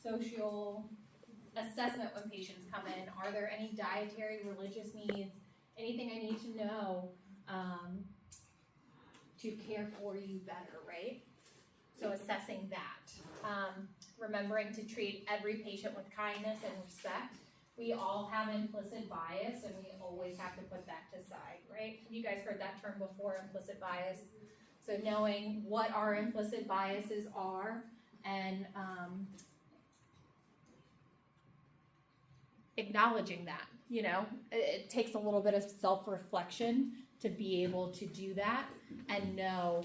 social assessment when patients come in. Are there any dietary, religious needs, anything I need to know to care for you better, right? So assessing that. Remembering to treat every patient with kindness and respect. We all have implicit bias and we always have to put that to side, right? You guys heard that term before, implicit bias. So knowing what our implicit biases are and acknowledging that, you know, it takes a little bit of self-reflection to be able to do that and know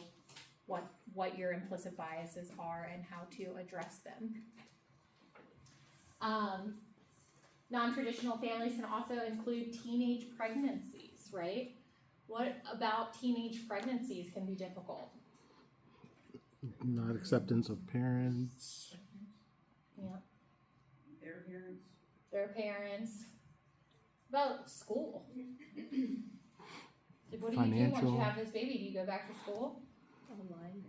what your implicit biases are and how to address them. Non-traditional families can also include teenage pregnancies, right? What about teenage pregnancies can be difficult? Not acceptance of parents. Yeah. Their parents. Their parents. About school. Like, what do you do once you have this baby? Do you go back to school? Online.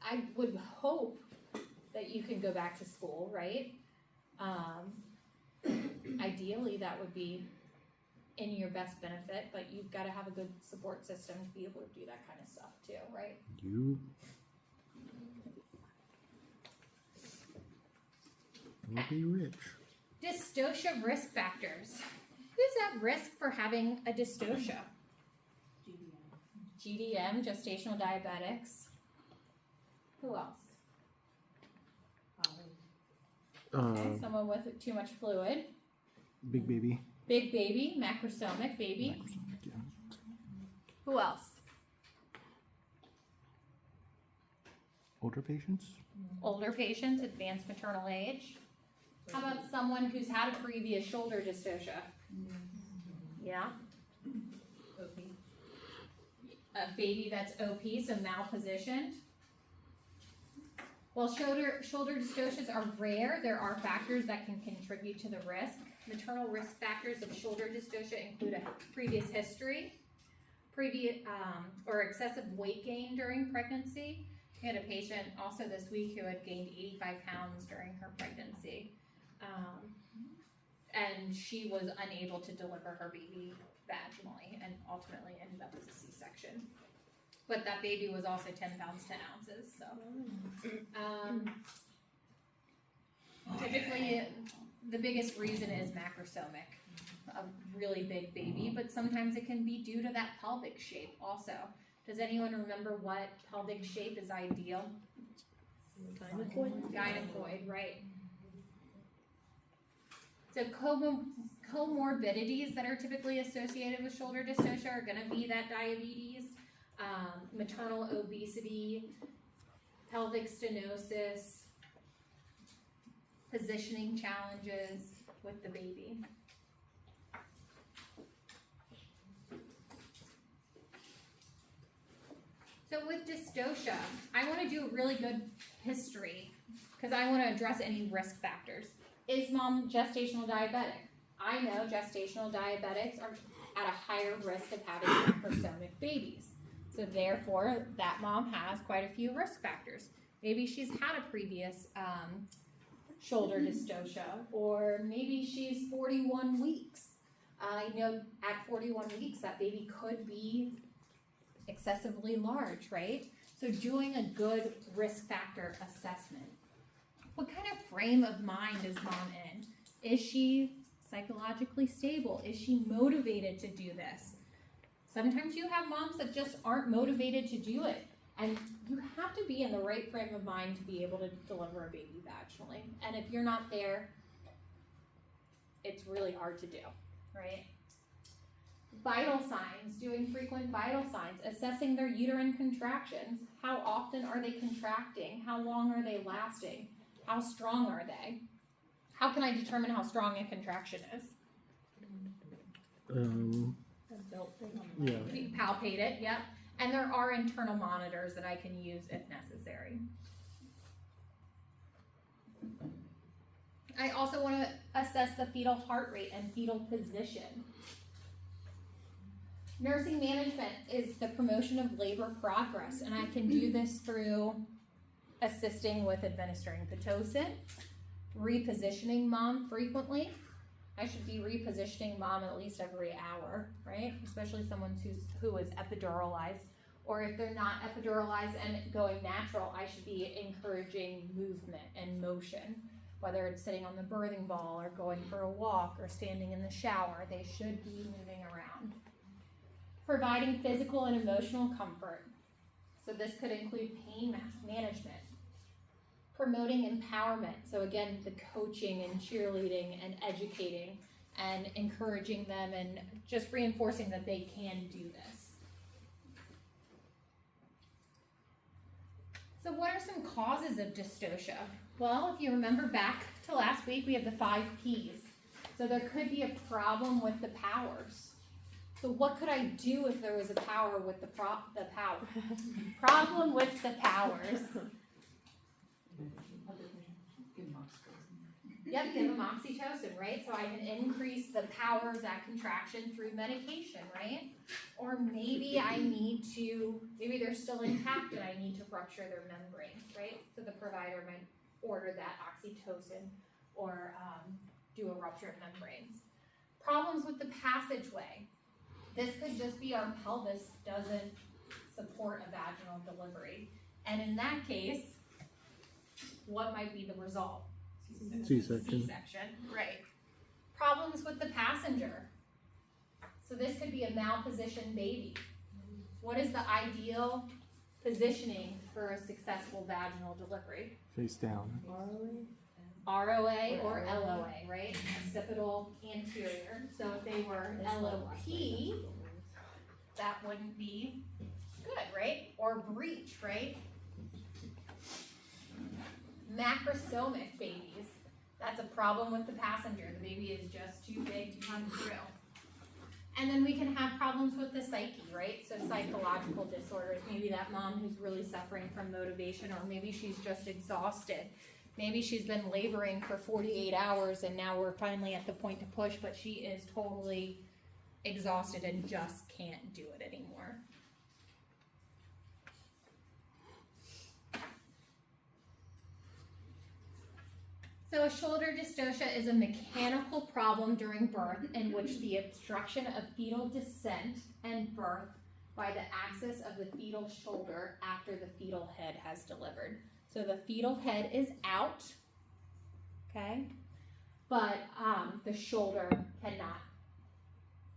I would hope that you can go back to school, right? Ideally, that would be in your best benefit, but you've got to have a good support system to be able to do that kind of stuff too, right? You will be rich. Dystocia risk factors. Who's at risk for having a dystocia? GDM, gestational diabetics. Who else? Okay, someone with too much fluid. Big baby. Big baby, macrosomic baby. Microsoft, yeah. Who else? Older patients. Older patients, advanced maternal age. How about someone who's had a previous shoulder dystocia? Yeah. OP. A baby that's OP, so malpositioned. While shoulder dystocias are rare, there are factors that can contribute to the risk. Maternal risk factors of shoulder dystocia include a previous history, or excessive weight gain during pregnancy. We had a patient also this week who had gained 85 pounds during her pregnancy. And she was unable to deliver her baby vaginally and ultimately ended up as a C-section. But that baby was also 10 pounds, 10 ounces, so. Typically, the biggest reason is macrosomic, a really big baby, but sometimes it can be due to that pelvic shape also. Does anyone remember what pelvic shape is ideal? Gynecoid? Gynecoid, right. So comorbidities that are typically associated with shoulder dystocia are gonna be that diabetes, maternal obesity, pelvic stenosis, positioning challenges with the baby. So with dystocia, I want to do a really good history because I want to address any risk factors. Is mom gestational diabetic? I know gestational diabetics are at a higher risk of having macrosomic babies. So therefore, that mom has quite a few risk factors. Maybe she's had a previous shoulder dystocia, or maybe she's 41 weeks. I know at 41 weeks, that baby could be excessively large, right? So doing a good risk factor assessment. What kind of frame of mind is mom in? Is she psychologically stable? Is she motivated to do this? Sometimes you have moms that just aren't motivated to do it. And you have to be in the right frame of mind to be able to deliver a baby vaginally. And if you're not there, it's really hard to do, right? Vital signs, doing frequent vital signs, assessing their uterine contractions. How often are they contracting? How long are they lasting? How strong are they? How can I determine how strong a contraction is? Yeah. You palpate it, yep. And there are internal monitors that I can use if necessary. I also want to assess the fetal heart rate and fetal position. Nursing management is the promotion of labor progress, and I can do this through assisting with administering Pitocin, repositioning mom frequently. I should be repositioning mom at least every hour, right? Especially someone who is epiduralized. Or if they're not epiduralized and going natural, I should be encouraging movement and motion. Whether it's sitting on the birthing ball or going for a walk or standing in the shower, they should be moving around. Providing physical and emotional comfort. So this could include pain management. Promoting empowerment. So again, the coaching and cheerleading and educating and encouraging them and just reinforcing that they can do this. So what are some causes of dystocia? Well, if you remember back to last week, we have the 5 Ps. So there could be a problem with the powers. So what could I do if there was a power with the problem with the powers? Yep, give them oxytocin, right? So I can increase the power of that contraction through medication, right? Or maybe maybe they're still intact and I need to rupture their membranes, right? So the provider might order that oxytocin or do a rupture of membranes. Problems with the passageway. This could just be our pelvis doesn't support a vaginal delivery. And in that case, what might be the result? C-section. C-section, right. Problems with the passenger. So this could be a malpositioned baby. What is the ideal positioning for a successful vaginal delivery? Face down. ROA or LOA, right? Occipital anterior. So if they were LOP, that wouldn't be good, right? Or breech, right? Macrosomic babies. That's a problem with the passenger. The baby is just too big to come through. And then we can have problems with the psyche, right? So psychological disorders. Maybe that mom who's really suffering from motivation, or maybe she's just exhausted. Maybe she's been laboring for 48 hours and now we're finally at the point to push, but she is totally exhausted and just can't do it anymore. So a shoulder dystocia is a mechanical problem during birth in which the obstruction of fetal descent and birth by the axis of the fetal shoulder after the fetal head has delivered. So the fetal head is out, okay, but the shoulder cannot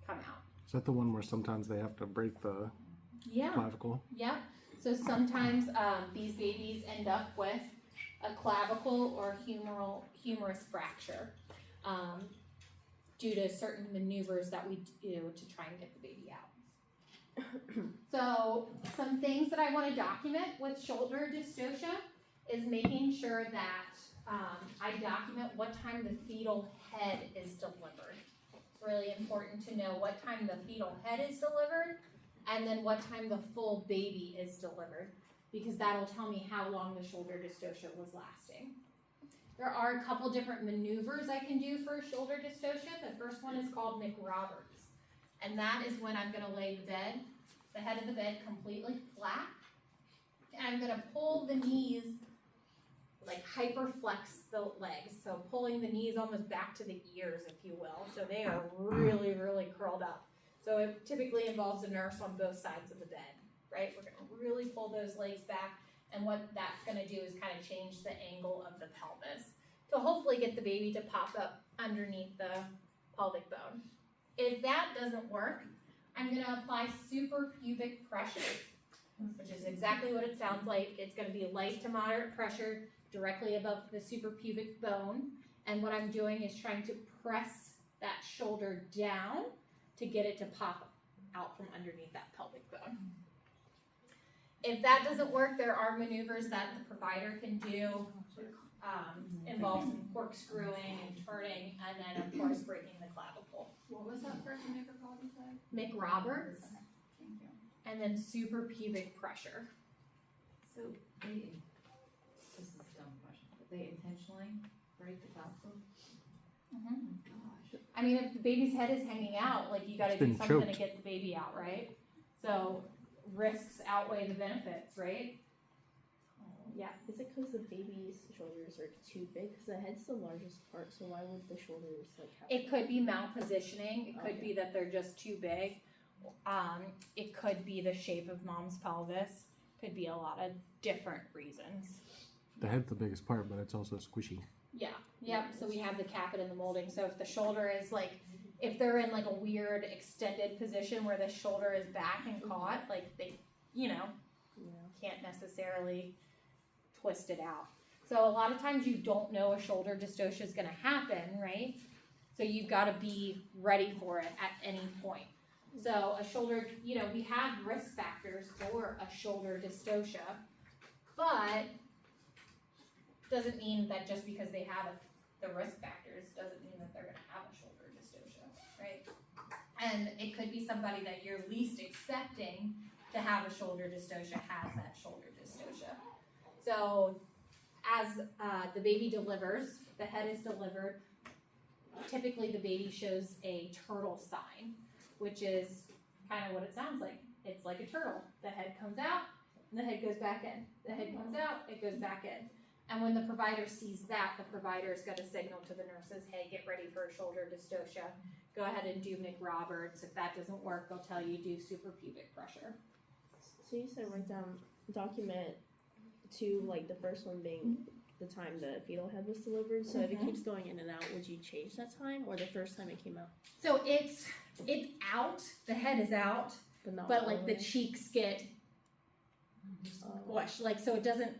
come out. Is that the one where sometimes they have to break the Yeah. clavicle? Yep. So sometimes these babies end up with a clavicle or humerus fracture due to certain maneuvers that we do to try and get the baby out. So some things that I want to document with shoulder dystocia is making sure that I document what time the fetal head is delivered. It's really important to know what time the fetal head is delivered and then what time the full baby is delivered, because that'll tell me how long the shoulder dystocia was lasting. There are a couple different maneuvers I can do for shoulder dystocia. The first one is called McRoberts, and that is when I'm gonna lay the head of the bed completely flat, and I'm gonna pull the knees, like hyperflex the legs, so pulling the knees almost back to the ears, if you will, so they are really, really curled up. So it typically involves a nurse on both sides of the bed, right? We're gonna really pull those legs back, and what that's gonna do is kind of change the angle of the pelvis to hopefully get the baby to pop up underneath the pelvic bone. If that doesn't work, I'm gonna apply suprapubic pressure, which is exactly what it sounds like. It's gonna be light to moderate pressure directly above the suprapubic bone, and what I'm doing is trying to press that shoulder down to get it to pop out from underneath that pelvic bone. If that doesn't work, there are maneuvers that the provider can do, involves some corkscrewing and turning, and then of course breaking the clavicle. What was that first maneuver called, you said? McRoberts, Okay, thank you. and then suprapubic pressure. So this is a dumb question, but they intentionally break the clavicle? Oh my gosh. I mean, if the baby's head is hanging out, like you gotta It's do been something choked. to get the baby out, right? So risks outweigh the benefits, right? Yeah. Is it because the baby's shoulders are too big? Because the head's the largest part, so why would the shoulders like have? It could be malpositioning, it could be that they're just too big. It could be the shape of mom's pelvis, could be a lot of different reasons. The head's the biggest part, but it's also squishy. Yeah, yep, so we have the capit and the molding, so if the shoulder is like, if they're in like a weird extended position where the shoulder is back and caught, like they, you know, Yeah. can't necessarily twist it out. So a lot of times you don't know a shoulder dystocia is gonna happen, right? So you've gotta be ready for it at any point. So a shoulder, you know, we have risk factors for a shoulder dystocia, but doesn't mean that just because they have the risk factors, doesn't mean that they're gonna have a shoulder dystocia, right? And it could be somebody that you're least expecting to have a shoulder dystocia has that shoulder dystocia. So as the baby delivers, the head is delivered, typically the baby shows a turtle sign, which is kind of what it sounds like. It's like a turtle. The head comes out, and the head goes back in. The head comes out, it goes back in. And when the provider sees that, the provider is gonna signal to the nurses, hey, get ready for a shoulder dystocia. Go ahead and do McRoberts. If that doesn't work, they'll tell you do suprapubic pressure. So you said write down, document to like the first one being the time the fetal head was delivered. So if it keeps going in and out, would you change that time or the first time it came out? So it's out, the head is out, But not but all like the the way? cheeks get squished, like so it doesn't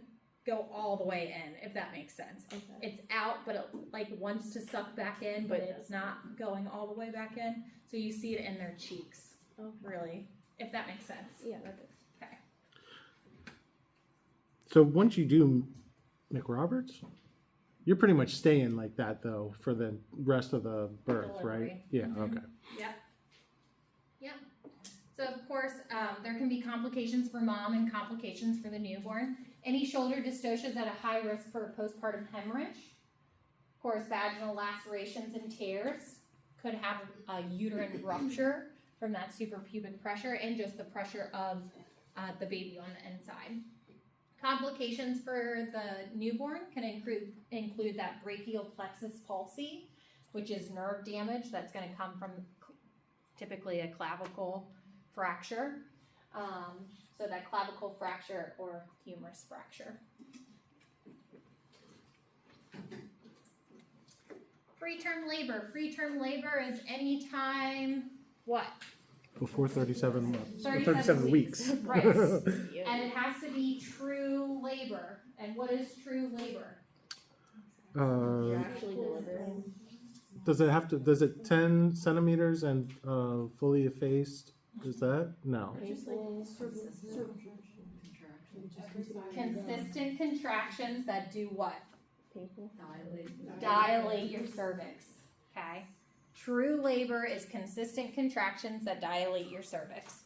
go all the way in, if that makes sense. Okay. It's out, but it like wants to suck back in, but it's not going all the way back in. So you see it in their cheeks, Okay. really, if that makes sense. Yeah, that does. Okay. So once you do McRoberts, you're pretty much staying like that though for the rest of the birth, right? Delivery. Yeah. Mhm. Okay. Yep. So of course, there can be complications for mom and complications for the newborn. Any shoulder dystocia is at a high risk for postpartum hemorrhage. Of course, vaginal lacerations and tears could have a uterine rupture from that suprapubic pressure and just the pressure of the baby on the inside. Complications for the newborn can include that brachial plexus palsy, which is nerve damage that's going to come from typically a clavicle fracture. So that clavicle fracture or humerus fracture. Preterm labor. Preterm labor is any time what? Before 37 months. 37 weeks. Right. Yeah. And it has to be true labor. And what is true labor? You're actually delivering. Does it 10 centimeters and fully effaced? Is that? No. Painful. Consistent contractions that do what? Painful. Dilate your cervix. Okay. True labor is consistent contractions that dilate your cervix.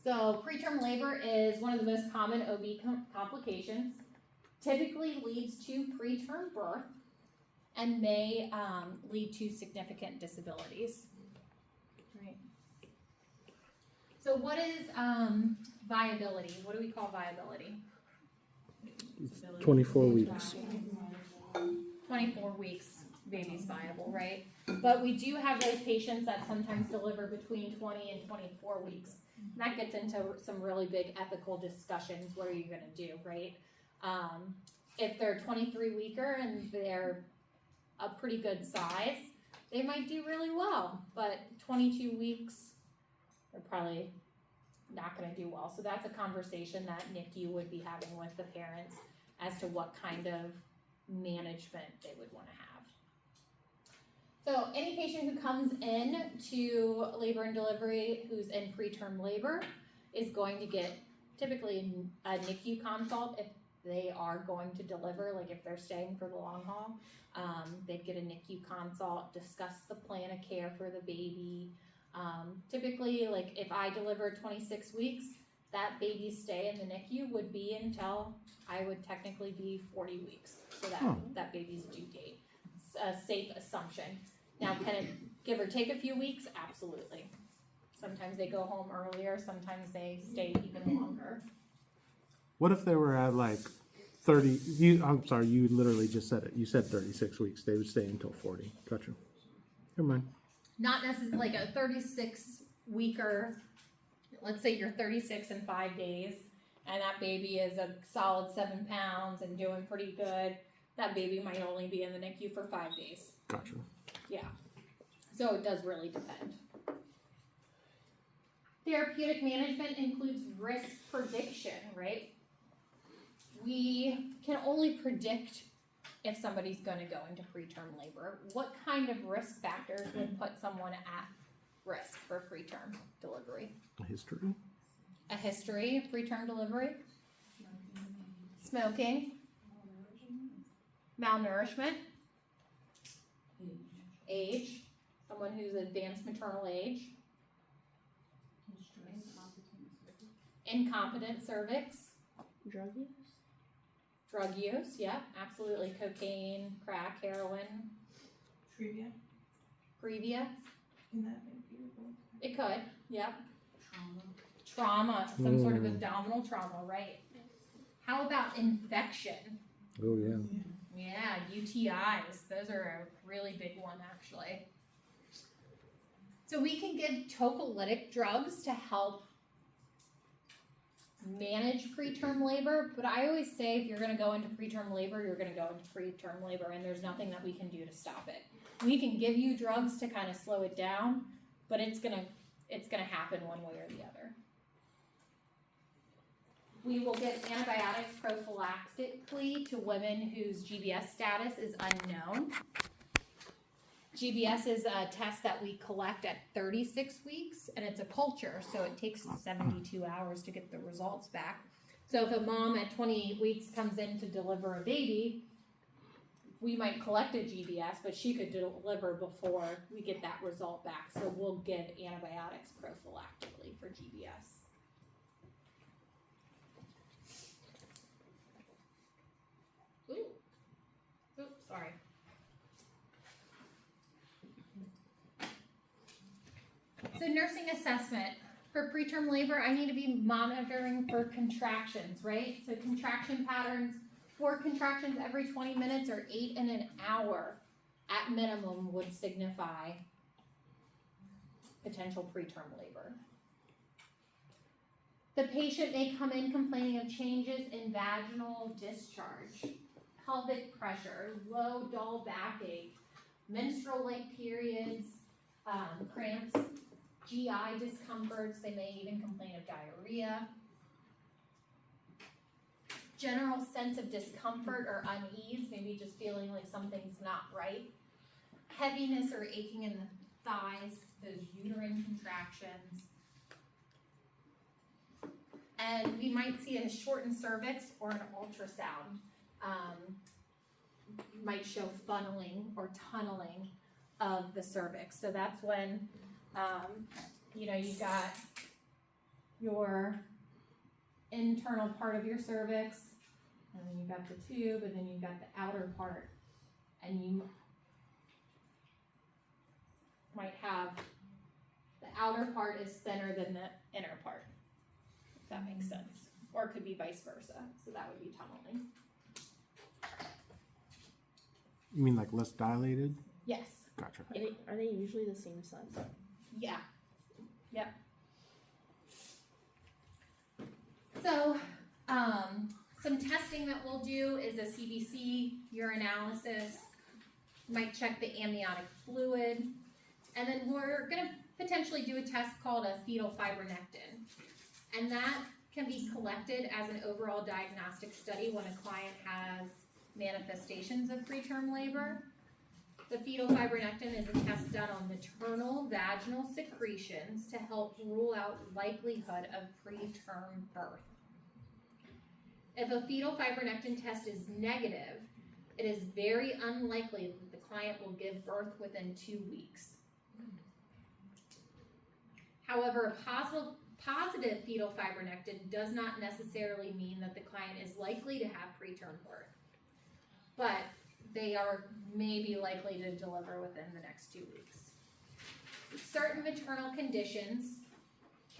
So preterm labor is one of the most common OB complications. Typically leads to preterm birth and may lead to significant disabilities. Right. So what is viability? What do we call viability? 24 weeks. 24 weeks, baby's viable, right? But we do have those patients that sometimes deliver between 20 and 24 weeks. And that gets into some really big ethical discussions. What are you gonna do, right? If they're 23 weeker and they're a pretty good size, they might do really well, but 22 weeks, they're probably not gonna do well. So that's a conversation that NICU would be having with the parents as to what kind of management they would wanna have. So any patient who comes in to labor and delivery who's in preterm labor is going to get typically a NICU consult if they are going to deliver, like if they're staying for the long haul. They'd get a NICU consult, discuss the plan of care for the baby. Typically, like if I deliver 26 weeks, that baby's stay in the NICU would be until I would technically be 40 weeks. So that baby's due date. It's a safe assumption. Now, can it give or take a few weeks? Absolutely. Sometimes they go home earlier, sometimes they stay even longer. What if they were at like 30? I'm sorry, you literally just said it. You said 36 weeks. They would stay until 40. Gotcha. Never mind. Not necessarily like a 36 weeker. Let's say you're 36 in 5 days, and that baby is a solid 7 pounds and doing pretty good. That baby might only be in the NICU for 5 days. Gotcha. Yeah. So it does really depend. Therapeutic management includes risk prediction, right? We can only predict if somebody's going to go into preterm labor. What kind of risk factors would put someone at risk for preterm delivery? History. A history of preterm delivery, smoking, malnourishment, age, someone who's advanced maternal age, incompetent cervix, Drug use? drug use, yeah, absolutely, cocaine, crack, heroin, Trivia, previa, can that be able? it could, yep, Trauma. trauma, some sort of abdominal trauma, right? How about infection? Oh yeah. Yeah, UTIs, those are a really big one actually. So we can give tocolytic drugs to help manage preterm labor, but I always say if you're gonna go into preterm labor, you're gonna go into preterm labor and there's nothing that we can do to stop it. We can give you drugs to kind of slow it down, but it's gonna happen one way or the other. We will give antibiotics prophylactically to women whose GBS status is unknown. GBS is a test that we collect at 36 weeks, and it's a culture, so it takes 72 hours to get the results back. So if a mom at 28 weeks comes in to deliver a baby, we might collect a GBS, but she could deliver before we get that result back. So we'll give antibiotics prophylactically for GBS. Oops, sorry. So nursing assessment. For preterm labor, I need to be monitoring for contractions, right? So contraction patterns, 4 contractions every 20 minutes or 8 in an hour at minimum would signify potential preterm labor. The patient may come in complaining of changes in vaginal discharge, pelvic pressure, low, dull backache, menstrual-like periods, cramps, GI discomforts. They may even complain of diarrhea. General sense of discomfort or unease, maybe just feeling like something's not right. Heaviness or aching in the thighs, those uterine contractions. And we might see a shortened cervix or an ultrasound. Might show funneling or tunneling of the cervix. So that's when, you've got your internal part of your cervix, and then you've got the tube, and then you've got the outer part, and you might have the outer part is thinner than the inner part, if that makes sense. Or it could be vice versa, so that would be tunneling. You mean like less dilated? Yes, Gotcha. Are they usually the same size? yeah, yep. So, some testing that we'll do is a CBC urinalysis, might check the amniotic fluid, and then we're gonna potentially do a test called a fetal fibronectin. And that can be collected as an overall diagnostic study when a client has manifestations of preterm labor. The fetal fibronectin is a test done on maternal vaginal secretions to help rule out likelihood of preterm birth. If a fetal fibronectin test is negative, it is very unlikely that the client will give birth within 2 weeks. However, a positive fetal fibronectin does not necessarily mean that the client is likely to have preterm birth, but they are maybe likely to deliver within the next 2 weeks. Certain maternal conditions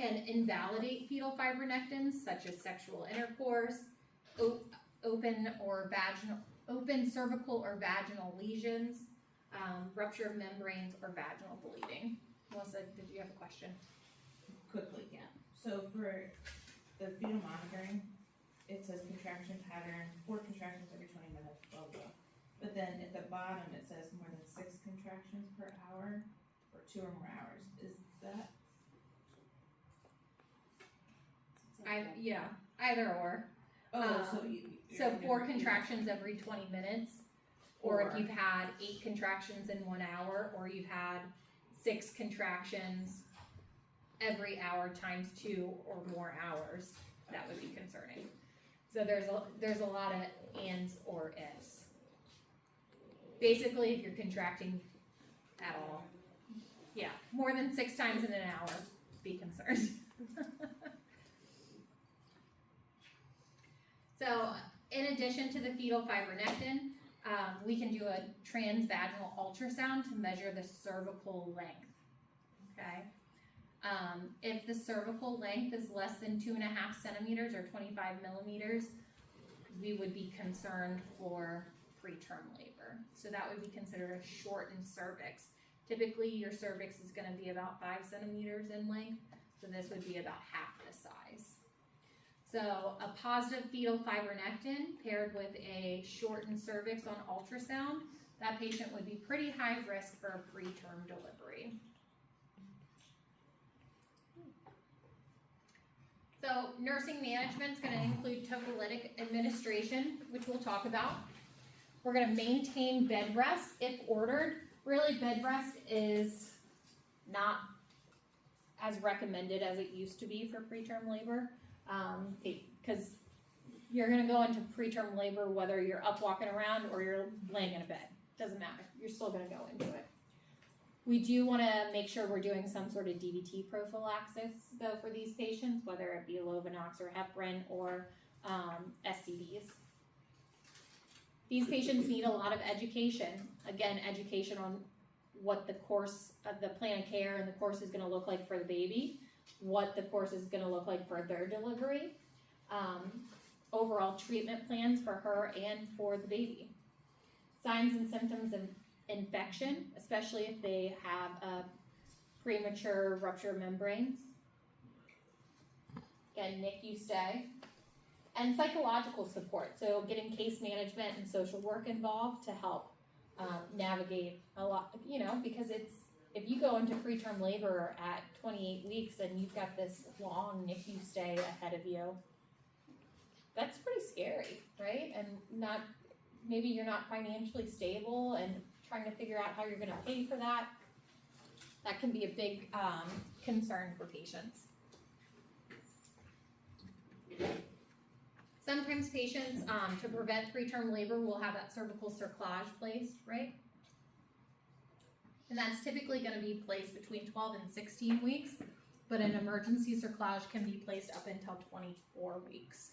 can invalidate fetal fibronectins such as sexual intercourse, open cervical or vaginal lesions, rupture of membranes, or vaginal bleeding. Melissa, did you have a question? Quickly, yeah. So for the fetal monitoring, it says contraction pattern, 4 contractions every 20 minutes, blah, blah. But then at the bottom, it says more than 6 contractions per hour for 2 or more hours. Is that? Either or. Oh, so So you're 4 gonna- contractions every 20 minutes, or if you've had 8 contractions in 1 hour, or you've had 6 contractions every hour times 2 or more hours, that would be concerning. So there's a lot of ands or ifs. Basically, if you're contracting at all, yeah, more than 6 times in an hour, be concerned. So, in addition to the fetal fibronectin, we can do a transvaginal ultrasound to measure the cervical length. Okay? If the cervical length is less than 2.5 centimeters or 25 millimeters, we would be concerned for preterm labor. So that would be considered a shortened cervix. Typically, your cervix is going to be about 5 centimeters in length, so this would be about half the size. So a positive fetal fibronectin paired with a shortened cervix on ultrasound, that patient would be pretty high risk for a preterm delivery. So nursing management is going to include tocolytic administration, which we'll talk about. We're going to maintain bed rest if ordered. Really, bed rest is not as recommended as it used to be for preterm labor. Because you're gonna go into preterm labor whether you're up walking around or you're laying in a bed. Doesn't matter. You're still gonna go into it. We do want to make sure we're doing some sort of DVT prophylaxis though for these patients, whether it be Lovenox or heparin or STDs. These patients need a lot of education. Again, education on what the course of the plan of care and the course is going to look like for the baby, what the course is going to look like for their delivery, overall treatment plans for her and for the baby. Signs and symptoms of infection, especially if they have a premature rupture of membranes. Again, NICU stay. And psychological support, so getting case management and social work involved to help navigate a lot, because if you go into preterm labor at 28 weeks and you've got this long NICU stay ahead of you, that's pretty scary, right? And maybe you're not financially stable and trying to figure out how you're gonna pay for that. That can be a big concern for patients. Sometimes patients, to prevent preterm labor, will have that cervical cerclage placed, right? And that's typically going to be placed between 12 and 16 weeks, but an emergency cerclage can be placed up until 24 weeks.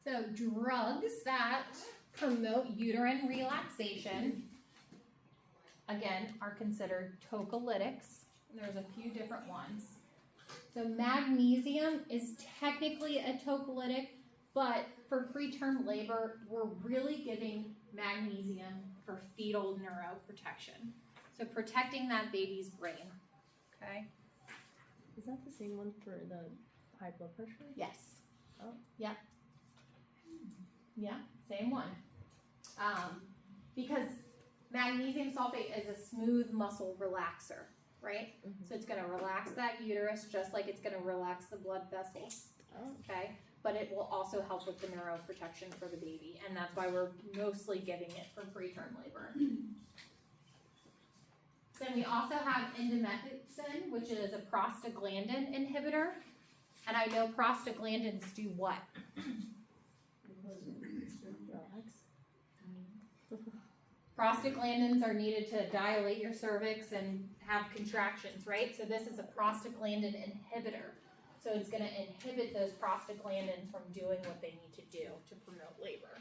So drugs that promote uterine relaxation, again, are considered tocolytics. There's a few different ones. So magnesium is technically a tocolytic, but for preterm labor, we're really giving magnesium for fetal neuroprotection. So protecting that baby's brain, okay? Is that the same one for the high blood pressure? Yes. Oh. Yeah. Yeah, same one. Because magnesium sulfate is a smooth muscle relaxer, right? Mhm. So it's gonna relax that uterus just like it's gonna relax the blood vessels, Oh. okay? But it will also help with the neuroprotection for the baby, and that's why we're mostly giving it for preterm labor. Then we also have indomethacin, which is a prostaglandin inhibitor. And I know prostaglandins do what? Relax. Prostaglandins are needed to dilate your cervix and have contractions, right? So this is a prostaglandin inhibitor. So it's gonna inhibit those prostaglandins from doing what they need to do to promote labor.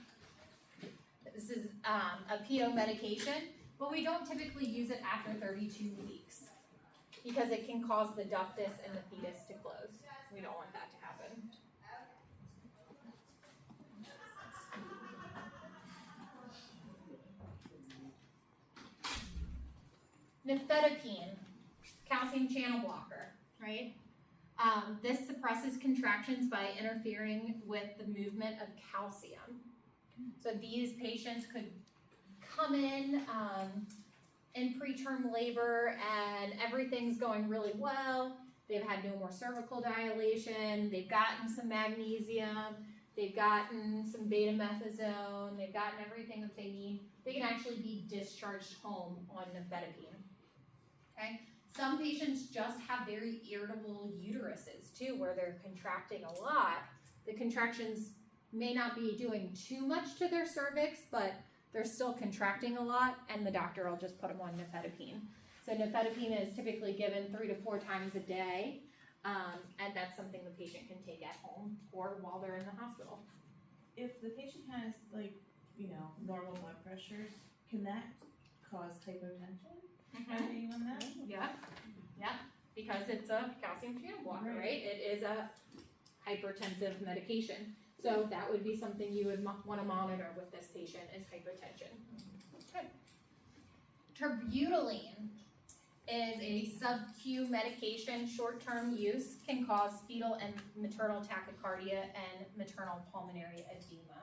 This is a PO medication. but we don't typically use it after 32 weeks because it can cause the ductus and the fetus to close. We don't want that to happen. Nifedipine, calcium channel blocker, right? This suppresses contractions by interfering with the movement of calcium. So these patients could come in preterm labor and everything's going really well. They've had no more cervical dilation. They've gotten some magnesium. They've gotten some betamethasone. They've gotten everything that they need. They can actually be discharged home on nifedipine. Okay? Some patients just have very irritable uteruses too, where they're contracting a lot. The contractions may not be doing too much to their cervix, but they're still contracting a lot, and the doctor will just put them on nifedipine. So nifedipine is typically given 3 to 4 times a day, and that's something the patient can take at home or while they're in the hospital. If the patient has normal blood pressures, can that cause hypotension? Depending on that? Yeah, because it's a calcium channel blocker, right? It is a hypertensive medication. So that would be something you would want to monitor with this patient is hypertension. Okay. Terbutaline is a sub-Q medication, short-term use, can cause fetal and maternal tachycardia and maternal pulmonary edema.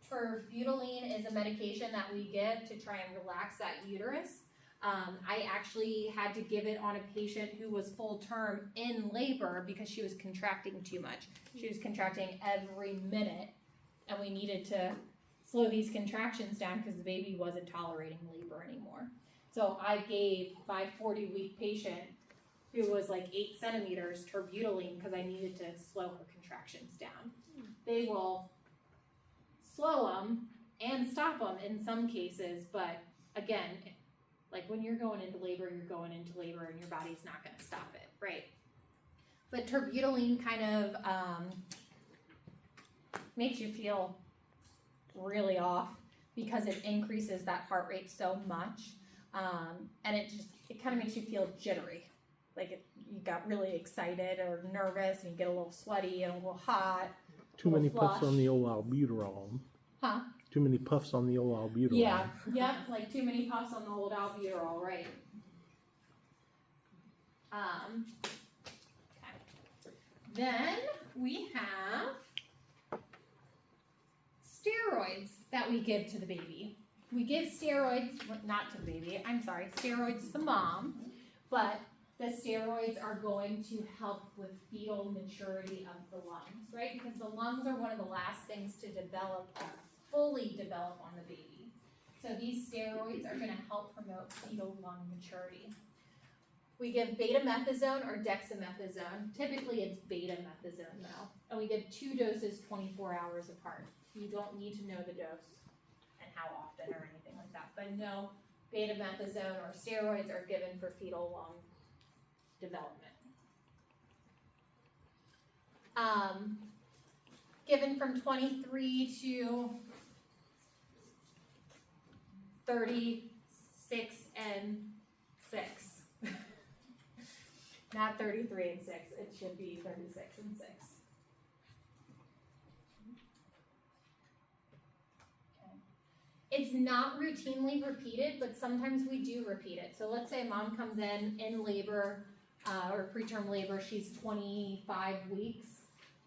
Terbutaline is a medication that we give to try and relax that uterus. I actually had to give it on a patient who was full term in labor because she was contracting too much. She was contracting every minute, and we needed to slow these contractions down because the baby wasn't tolerating labor anymore. So I gave my 40-week patient who was like 8 centimeters terbutaline because I needed to slow her contractions down. They will slow them and stop them in some cases, but again, like when you're going into labor and your body's not going to stop it, right? But terbutaline kind of makes you feel really off because it increases that heart rate so much, and it kind of makes you feel jittery, like you got really excited or nervous, and you get a little sweaty and a little hot. Too many flush. puffs on the old albuterol. Huh? Too many puffs on the old albuterol. Yeah, like too many puffs on the old albuterol, right? Okay. Then we have steroids that we give to the baby. We give steroids, not to the baby, steroids to the mom, but the steroids are going to help with fetal maturity of the lungs, right? Because the lungs are one of the last things to fully develop on the baby. So these steroids are going to help promote fetal lung maturity. We give betamethasone or dexamethasone. Typically it's betamethasone though. And we give 2 doses 24 hours apart. You don't need to know the dose and how often or anything like that. But no, betamethasone or steroids are given for fetal lung development. Given from 23 to 36 and 6. Not 33 and 6, it should be 36 and 6. Okay. It's not routinely repeated, but sometimes we do repeat it. So let's say mom comes in labor or preterm labor, she's 25 weeks,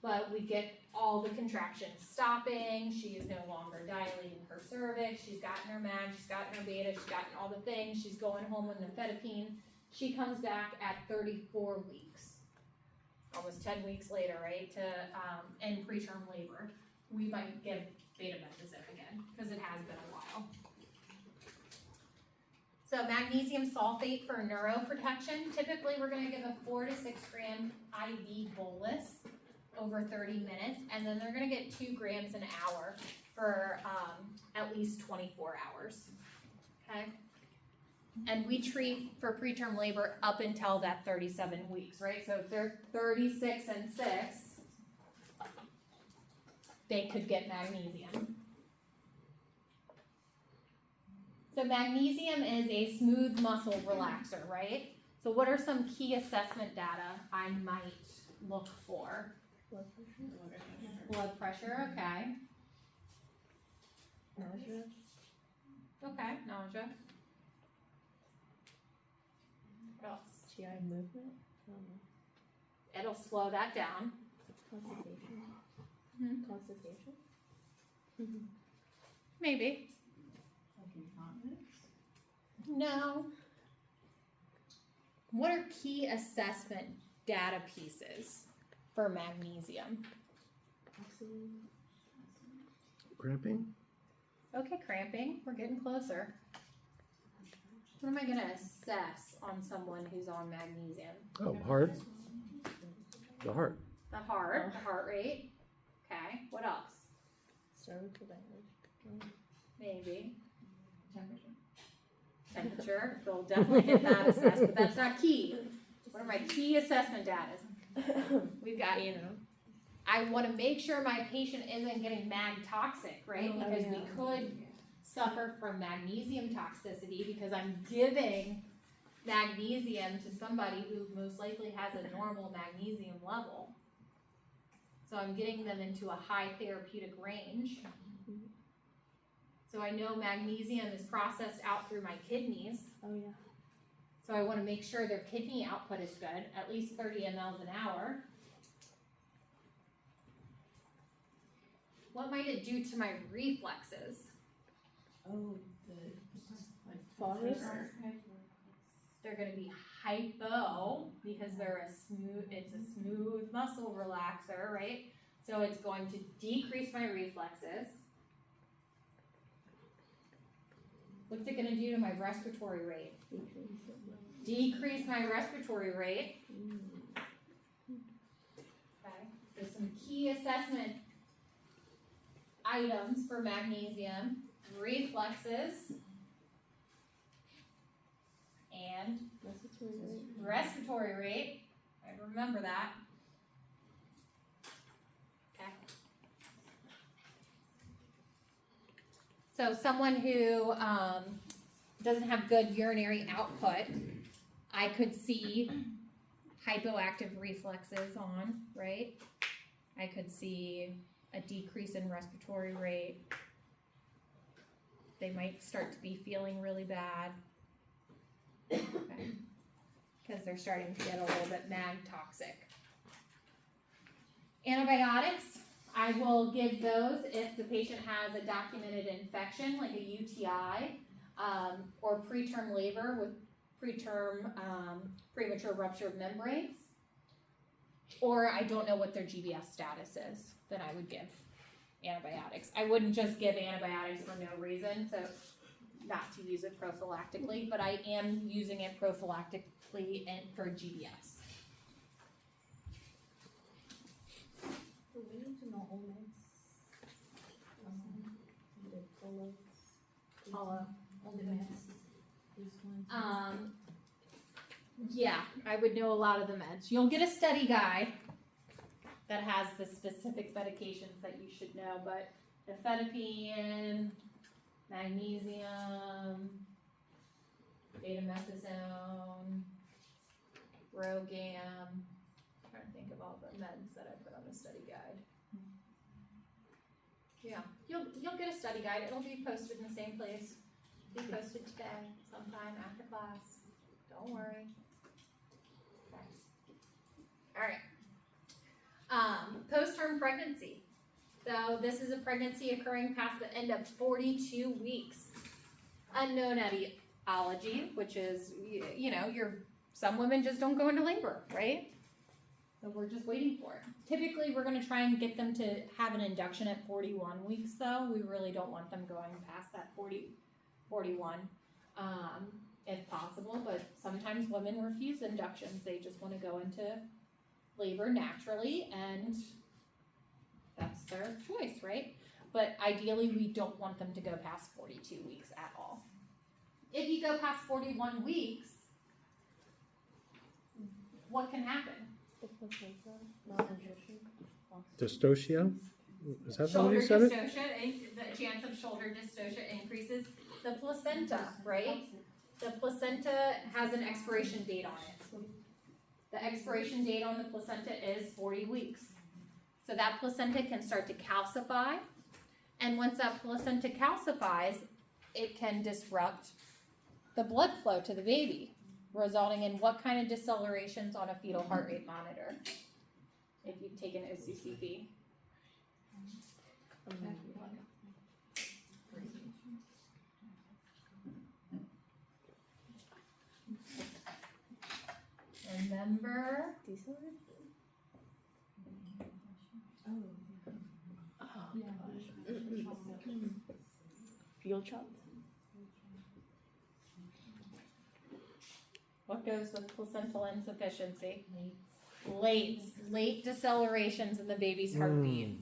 but we get all the contractions stopping, she is no longer dilating her cervix, she's gotten her mag, she's gotten her beta, she's gotten all the things, she's going home with nifedipine. She comes back at 34 weeks, almost 10 weeks later, right, to in preterm labor. We might give betamethasone again, because it has been a while. So magnesium sulfate for neuroprotection, typically we're gonna give a 4 to 6 gram IV bolus over 30 minutes, and then they're gonna get 2 grams an hour for at least 24 hours, okay? And we treat for preterm labor up until that 37 weeks, right? So if they're 36 and 6, they could get magnesium. So magnesium is a smooth muscle relaxer, right? So what are some key assessment data I might look for? Blood pressure. Blood pressure, okay. Nausea. Okay, nausea. What else? GI movement. It'll slow that down. Constipation. Hmm. Constipation. Maybe. Like incontinence? No. What are key assessment data pieces for magnesium? Oxygen. Cramping? Okay, cramping. We're getting closer. What am I gonna assess on someone who's on magnesium? Oh, heart. The heart. The heart rate. Okay, what else? Cervical dilation. Maybe. Temperature? Temperature. They'll definitely get that assessed, but that's not key. What are my key assessment data? We've got, You know. I want to make sure my patient isn't getting mag toxic, right? Oh, Because yeah. we could suffer from magnesium toxicity because I'm giving magnesium to somebody who most likely has a normal magnesium level. So I'm getting them into a high therapeutic range. So I know magnesium is processed out through my kidneys. Oh yeah. So I want to make sure their kidney output is good, at least 30 mLs an hour. What might it do to my reflexes? Oh, the, like. Phosphorus? They're gonna be hypo because it's a smooth muscle relaxer, right? So it's going to decrease my reflexes. What's it gonna do to my respiratory rate? Decrease my respiratory rate. Okay, there's some key assessment items for magnesium: reflexes and Respiratory rate. respiratory rate. I remember that. Okay. So someone who doesn't have good urinary output, I could see hypoactive reflexes on, right? I could see a decrease in respiratory rate. They might start to be feeling really bad. Okay. Because they're starting to get a little bit mag toxic. Antibiotics, I will give those if the patient has a documented infection like a UTI or preterm labor with preterm premature rupture of membranes. Or I don't know what their GBS status is, then I would give antibiotics. I wouldn't just give antibiotics for no reason, so not to use it prophylactically, but I am using it prophylactically and for GBS. Do we need to know all meds? The follow. Follow. All the meds, this one. Yeah, I would know a lot of the meds. You'll get a study guide that has the specific medications that you should know, but nifedipine, magnesium, betamethasone, Rogam. Trying to think of all the meds that I put on the study guide. Yeah, you'll get a study guide. It'll be posted in the same place. Be posted today, sometime after class. Don't worry. Okay. All right. Postpartum pregnancy. So this is a pregnancy occurring past the end of 42 weeks. Unknown etiology, which is, you know, some women just don't go into labor, right? So we're just waiting for it. Typically, we're going to try and get them to have an induction at 41 weeks, though. We really don't want them going past that 41, if possible. But sometimes women refuse inductions. They just want to go into labor naturally, and that's their choice, right? But ideally, we don't want them to go past 42 weeks at all. If you go past 41 weeks, what can happen? Malnutrition. Dystocia? Is that how Shoulder you said it? dystocia, the chance of shoulder dystocia increases. the placenta, right? The placenta has an expiration date on it. The expiration date on the placenta is 40 weeks. So that placenta can start to calcify, and once that placenta calcifies, it can disrupt the blood flow to the baby, resulting in what kind of decelerations on a fetal heart rate monitor, if you've taken OCCP. Remember, Decelerate? Fuel chop? what goes with placental insufficiency? Late decelerations in the baby's heartbeat.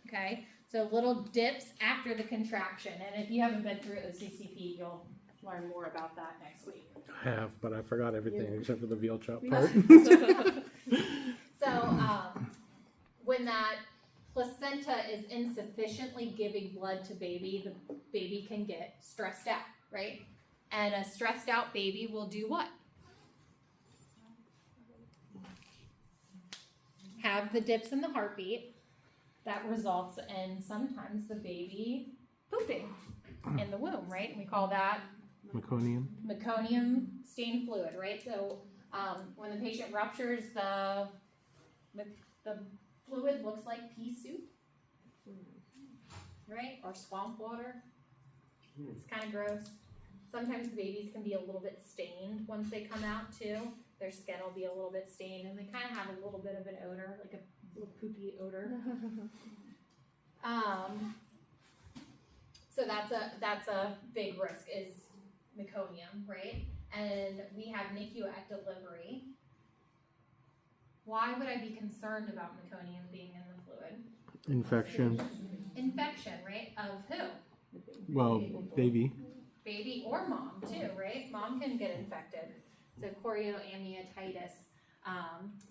Okay, so little dips after the contraction, and if you haven't been through OCCP, you'll learn more about that next week. I have, but I forgot everything except for the veal chop Me part. So, when that placenta is insufficiently giving blood to baby, the baby can get stressed out, right? And a stressed out baby will do what? Have the dips in the heartbeat that results in sometimes the baby pooping in the womb, right? And we call that Meconium. meconium stained fluid, right? So when the patient ruptures, the fluid looks like pea soup, right? Or swamp water. It's kind of gross. Sometimes the babies can be a little bit stained once they come out too. Their skin will be a little bit stained, and they kind of have a little bit of an odor, like a little poopy odor. So that's a big risk is meconium, right? And we have NICU at delivery. Why would I be concerned about meconium being in the fluid? Infection. Infection, right? Of who? Well, baby. Baby or mom too, right? Mom can get infected. So chorioamnionitis.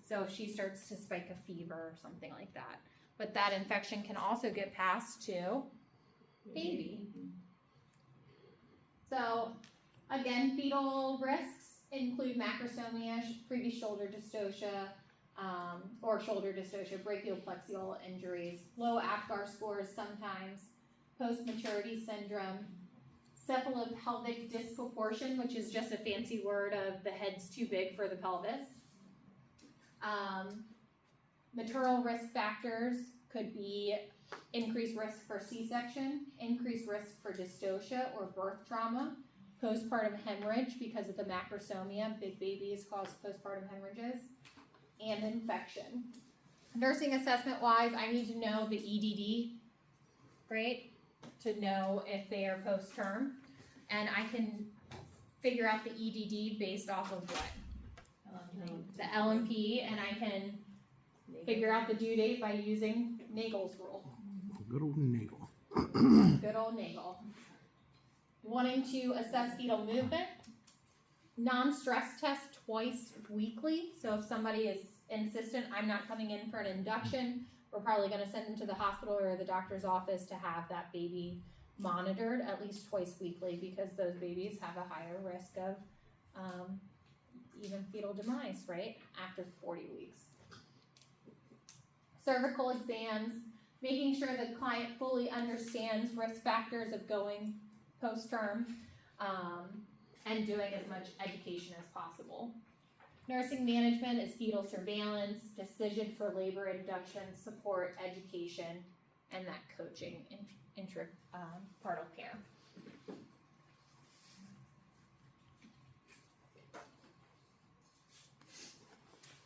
So if she starts to spike a fever or something like that. But that infection can also get passed to baby. So again, fetal risks include macrosomia, previous shoulder dystocia, or shoulder dystocia, brachioplexial injuries, low APGAR scores sometimes, post-maturity syndrome, cephalopelvic disproportion, which is just a fancy word of the head's too big for the pelvis. Maternal risk factors could be increased risk for C-section, increased risk for dystocia or birth trauma, postpartum hemorrhage because of the macrosomia, big babies cause postpartum hemorrhages, and infection. Nursing assessment wise, I need to know the EDD, right? To know if they are post-term, and I can figure out the EDD based off of what? The LMP, and I can figure out the due date by using Nagel's rule. Good old Nagel. Good old Nagel. Wanting to assess fetal movement, non-stress test twice weekly. So if somebody is insistent, I'm not coming in for an induction, we're probably going to send them to the hospital or the doctor's office to have that baby monitored at least twice weekly because those babies have a higher risk of even fetal demise, right, after 40 weeks. Cervical exams, making sure the client fully understands risk factors of going post-term and doing as much education as possible. Nursing management is fetal surveillance, decision for labor induction, support, education, and that coaching intrapartal care.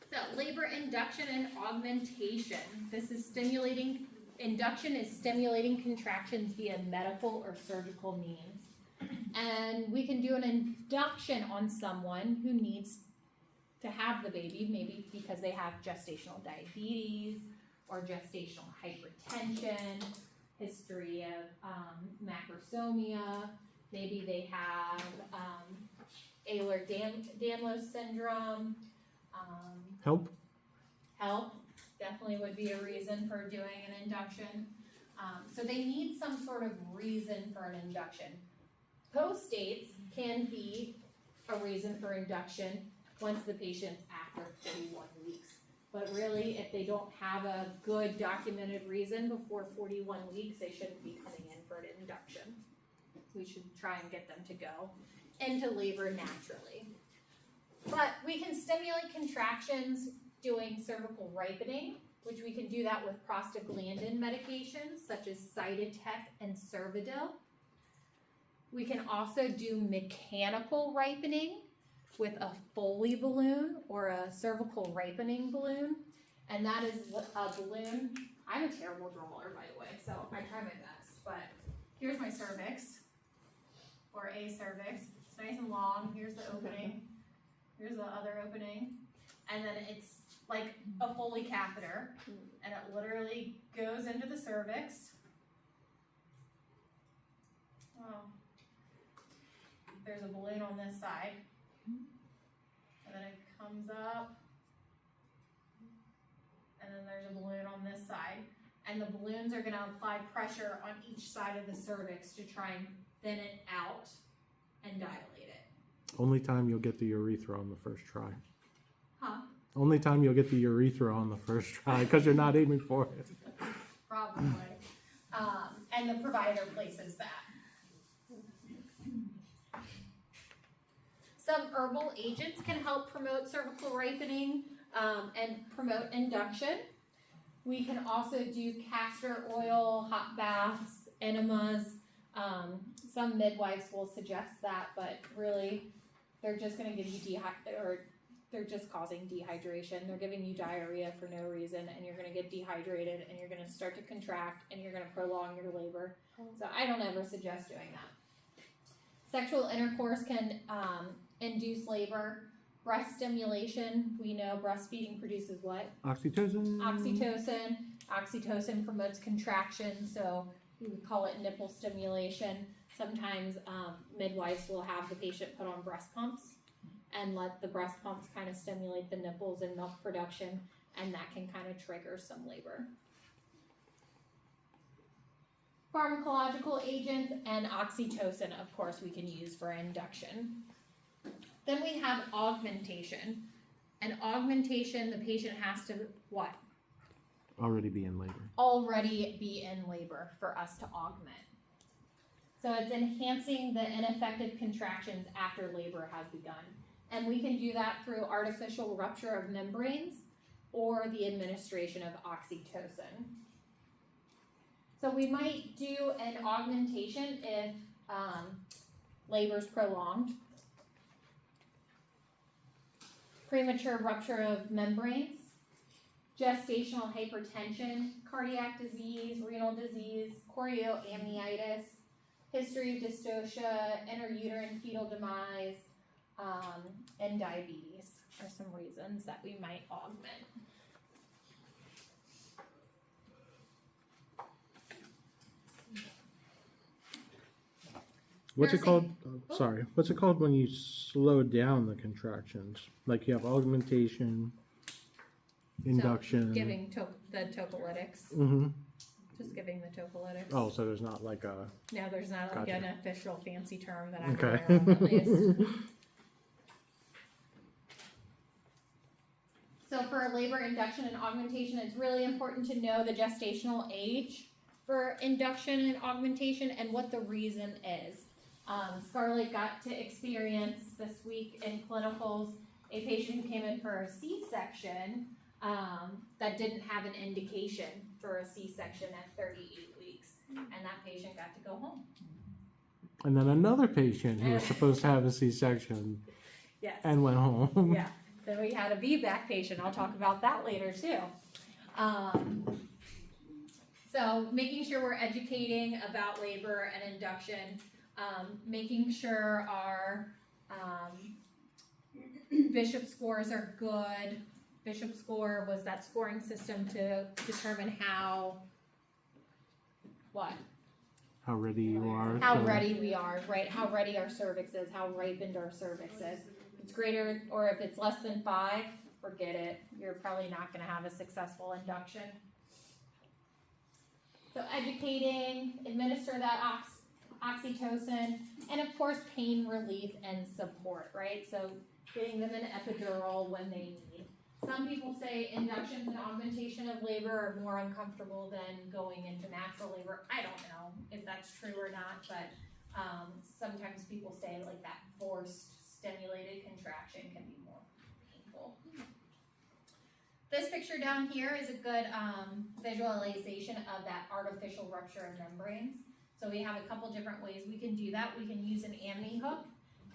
So labor induction and augmentation. This is stimulating, induction is stimulating contractions via medical or surgical means. And we can do an induction on someone who needs to have the baby, maybe because they have gestational diabetes or gestational hypertension, history of macrosomia, maybe they have Ehlers-Danlos syndrome. Help. Help definitely would be a reason for doing an induction. So they need some sort of reason for an induction. Post dates can be a reason for induction once the patient's after 41 weeks. But really, if they don't have a good documented reason before 41 weeks, they shouldn't be coming in for an induction. We should try and get them to go into labor naturally. But we can stimulate contractions doing cervical ripening, which we can do that with prostaglandin medications such as Cytotec and Cervidil. We can also do mechanical ripening with a Foley balloon or a cervical ripening balloon. And that is a balloon. I'm a terrible drawer, by the way, so I try my best. But here's my cervix, or a cervix. It's nice and long. Here's the opening. Here's the other opening. And then it's like a Foley catheter. And it literally goes into the cervix. Oh. There's a balloon on this side. And then it comes up. And then there's a balloon on this side. And the balloons are going to apply pressure on each side of the cervix to try and thin it out and dilate it. Only time you'll get the urethra on the first try. Huh? Only time you'll get the urethra on the first try because you're not aiming for it. Probably. And the provider places that. Some herbal agents can help promote cervical ripening and promote induction. We can also do castor oil, hot baths, enemas. Some midwives will suggest that, but really, they're just going to give you they're just causing dehydration. They're giving you diarrhea for no reason, and you're going to get dehydrated, and you're going to start to contract, and you're going to prolong your labor. So I don't ever suggest doing that. Sexual intercourse can induce labor. Breast stimulation, we know breastfeeding produces what? Oxytocin. Oxytocin. Oxytocin promotes contraction, so we would call it nipple stimulation. Sometimes midwives will have the patient put on breast pumps and let the breast pumps kind of stimulate the nipples and milk production, and that can kind of trigger some labor. Pharmacological agents and oxytocin, of course, we can use for induction. Then we have augmentation. And augmentation, the patient has to what? Already be in labor. Already be in labor for us to augment. So it's enhancing the ineffective contractions after labor has begun. And we can do that through artificial rupture of membranes or the administration of oxytocin. So we might do an augmentation if labor's prolonged. Premature rupture of membranes, gestational hypertension, cardiac disease, renal disease, chorioamnitis, history of dystocia, intrauterine fetal demise, and diabetes are some reasons that we might augment. What's it Nursing. called? Sorry. What's it called when you slow down the contractions? Like you have augmentation, induction. So giving the tocolytics, Mm-hmm. just giving the tocolytics. Oh, so there's not like a. No, there's not like Gotcha. an official fancy term that I'm Okay. aware of, at least. So for labor induction and augmentation, it's really important to know the gestational age for induction and augmentation and what the reason is. Scarlett got to experience this week in clinicals a patient who came in for a C-section that didn't have an indication for a C-section at 38 weeks, and that patient got to go home. And then another patient who was supposed to have a C-section Yes. and went home. Yeah. Then we had a VBAC patient. I'll talk about that later too. So making sure we're educating about labor and induction, making sure our Bishop scores are good. Bishop score was that scoring system to determine how How ready you are. how to- ready we are, right? How ready our cervix is, how ripened our cervix is. If it's greater, or if it's less than 5, forget it. You're probably not gonna have a successful induction. So educating, administer that oxytocin, and of course pain relief and support, right? So getting them an epidural when they need. Some people say induction and augmentation of labor are more uncomfortable than going into natural labor. I don't know if that's true or not, but sometimes people say like that forced stimulated contraction can be more painful. This picture down here is a good visualization of that artificial rupture of membranes. So we have a couple different ways we can do that. We can use an amni hook,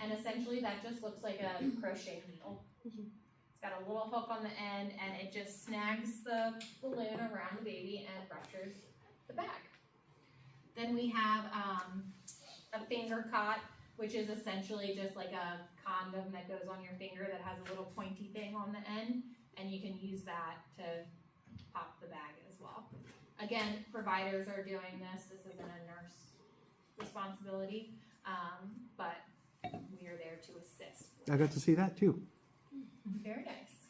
and essentially that just looks like a crochet needle. It's got a little hook on the end, and it just snags the balloon around the baby and ruptures the bag. Then we have a finger cot, which is essentially just like a condom that goes on your finger that has a little pointy thing on the end, and you can use that to pop the bag as well. Again, providers are doing this. This isn't a nurse responsibility, but we are there to assist. I got to see that too. Very nice.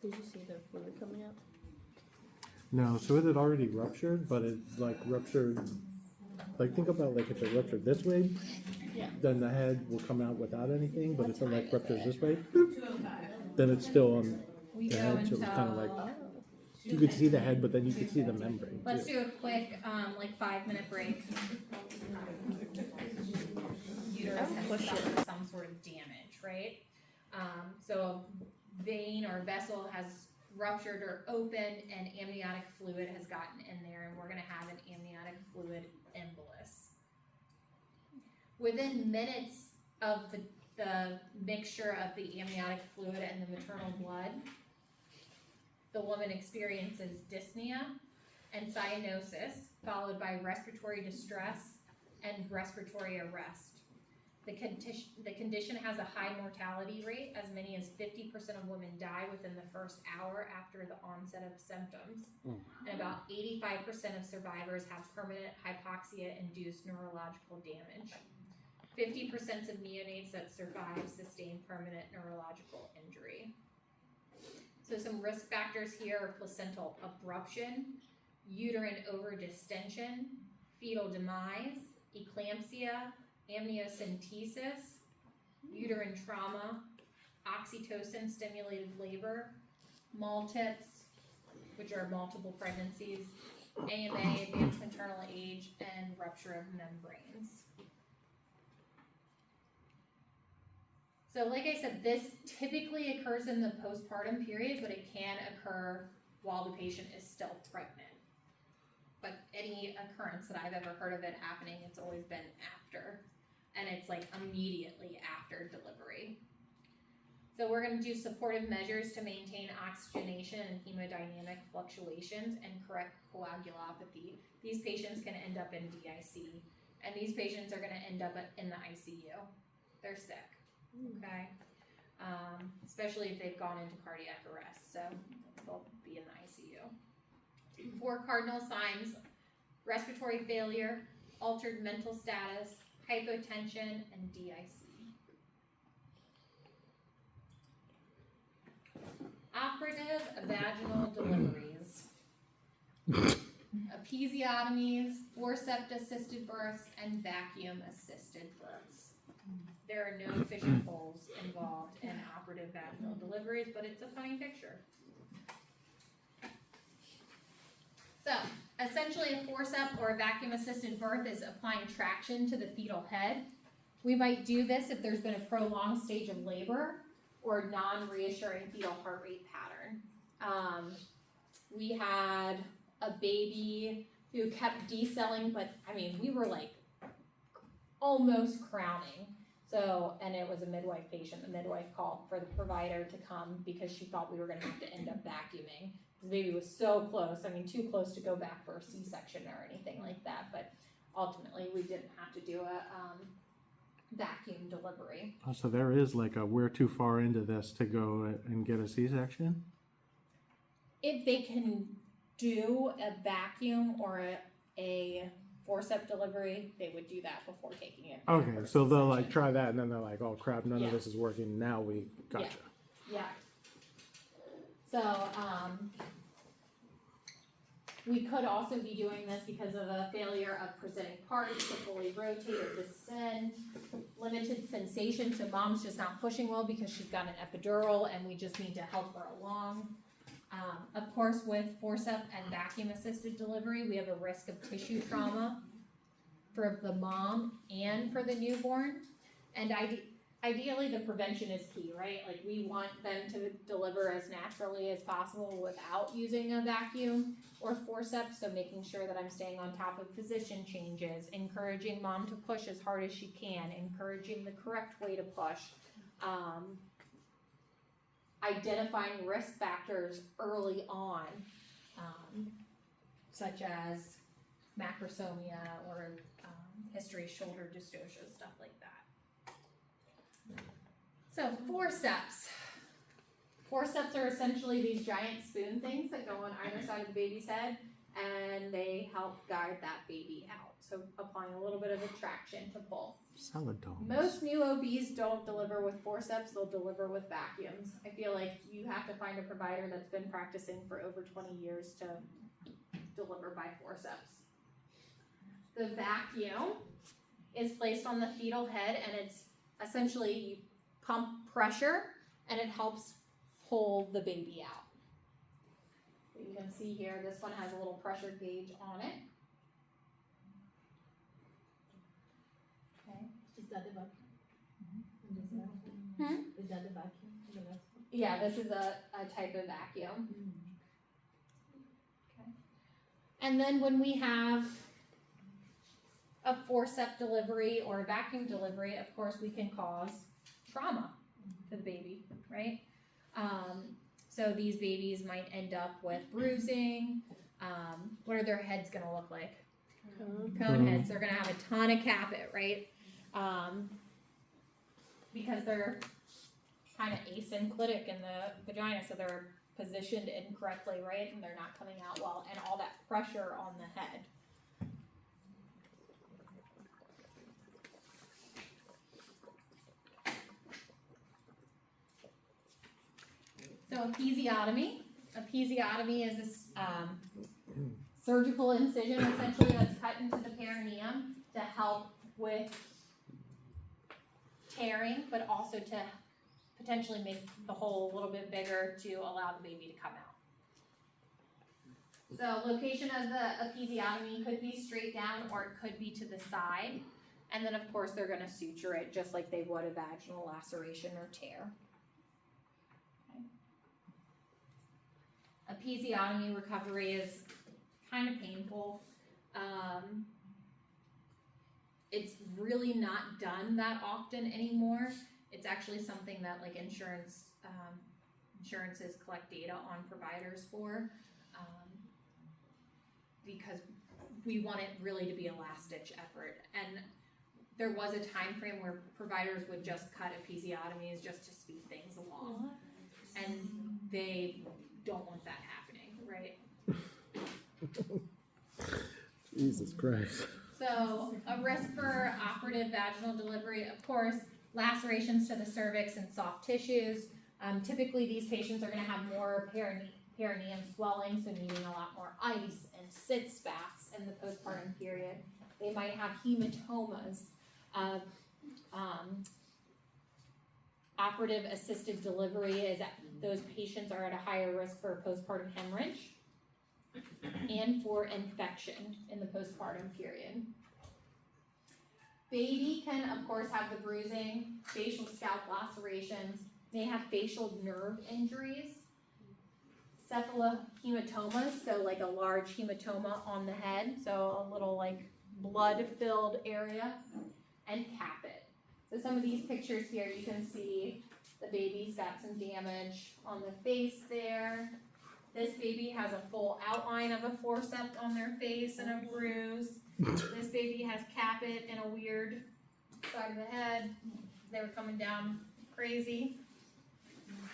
Did you see the fluid coming out? No, so it had already ruptured, but it like ruptured, like think about like if it ruptured this way, Yeah. then the head will come out without anything, but if it like ruptures this way, 205. then it's still on We the go head, so until, it was kinda like, Oh. you could see the head, but then you could see the membrane let's too. do a quick, like 5-minute break. Uterus has suffered some sort of damage, right? So a vein or vessel has ruptured or opened and amniotic fluid has gotten in there, and we're gonna have an amniotic fluid embolus. Within minutes of the mixture of the amniotic fluid and the maternal blood, the woman experiences dyspnea and cyanosis, followed by respiratory distress and respiratory arrest. The condition has a high mortality rate. As many as 50% of women die within the first hour after the onset of symptoms. And about 85% of survivors have permanent hypoxia-induced neurological damage. 50% of neonates that survive sustain permanent neurological injury. So some risk factors here are placental abruption, uterine overdistension, fetal demise, eclampsia, amniocentesis, uterine trauma, oxytocin stimulated labor, MALTIPS, which are multiple pregnancies, AMA, advanced maternal age, and rupture of membranes. So like I said, this typically occurs in the postpartum period, but it can occur while the patient is still pregnant. But any occurrence that I've ever heard of it happening, it's always been after. And it's like immediately after delivery. So we're gonna do supportive measures to maintain oxygenation and hemodynamic fluctuations and correct coagulopathy. These patients can end up in DIC, and these patients are gonna end up in the ICU. They're sick, okay? Especially if they've gone into cardiac arrest, so they'll be in the ICU. 4 cardinal signs: respiratory failure, altered mental status, hypotension, and DIC. Operative vaginal deliveries. Episiotomies, forceps-assisted births, and vacuum-assisted births. There are no fishing poles involved in operative vaginal deliveries, but it's a funny picture. So, essentially a forceps or a vacuum-assisted birth is applying traction to the fetal head. We might do this if there's been a prolonged stage of labor or non-reassuring fetal heart rate pattern. We had a baby who kept decelling, but I mean, we were like almost crowning. So, and it was a midwife patient. The midwife called for the provider to come because she thought we were gonna have to end up vacuuming. The baby was so close, I mean, too close to go back for a C-section or anything like that, but ultimately we didn't have to do a vacuum delivery. Oh, so there is like a we're too far into this to go and get a C-section? If they can do a vacuum or a forceps delivery, they would do that before taking it. back Okay, for a so they'll like C-section. try that and then they're like, oh crap, none Yeah. of this is working, now we gotcha. Yeah. So, We could also be doing this because of a failure of presenting parts to fully rotate or descend. Limited sensation, so mom's just not pushing well because she's got an epidural and we just need to help her along. Of course, with forceps and vacuum assisted delivery, we have a risk of tissue trauma for the mom and for the newborn. And ideally, the prevention is key, right? Like, we want them to deliver as naturally as possible without using a vacuum or forceps, so making sure that I'm staying on top of position changes, encouraging mom to push as hard as she can, encouraging the correct way to push, identifying risk factors early on, such as macrosomia or history shoulder dystocia, stuff like that. So forceps. Forceps are essentially these giant spoon things that go on either side of the baby's head, and they help guide that baby out. So applying a little bit of a traction to pull. Salad dogs. Most new OBs don't deliver with forceps, they'll deliver with vacuums. I feel like you have to find a provider that's been practicing for over 20 years to deliver by forceps. The vacuum is placed on the fetal head, and it's essentially you pump pressure and it helps pull the baby out. You can see here, this one has a little pressure gauge on it. Okay. Is that the vacuum? Hmm? Is that the vacuum? Yeah, this is a type of vacuum. Okay. And then when we have a forceps delivery or a vacuum delivery, of course we can cause trauma to the baby, right? So these babies might end up with bruising. What are their heads gonna look like? Cone heads. They're gonna have a ton of caput, right? Because they're kind of asynclitic in the vagina, so they're positioned incorrectly, right? And they're not coming out well, and all that pressure on the head. So episiotomy. Episiotomy is a surgical incision essentially that's cut into the perineum to help with tearing, but also to potentially make the hole a little bit bigger to allow the baby to come out. So location of the episiotomy could be straight down or it could be to the side. And then of course they're gonna suture it just like they would a vaginal laceration or tear. Episiotomy recovery is kind of painful. It's really not done that often anymore. It's actually something that like insurances collect data on providers for, because we want it really to be a last ditch effort. And there was a time frame where providers would just cut episiotomies just to speed things along, and they don't want that happening, right? Jesus Christ. So a risk for operative vaginal delivery, of course, lacerations to the cervix and soft tissues. Typically these patients are gonna have more perineum swelling, so needing a lot more ice and sitz baths in the postpartum period. They might have hematomas. Operative assisted delivery is that those patients are at a higher risk for postpartum hemorrhage and for infection in the postpartum period. Baby can, of course, have the bruising, facial scalp lacerations, may have facial nerve injuries, cephalehematomas, so like a large hematoma on the head, so a little like blood-filled area, and caput. So some of these pictures here, you can see the baby's got some damage on the face there. This baby has a full outline of a forceps on their face and a bruise. This baby has caput and a weird side of the head. They were coming down crazy.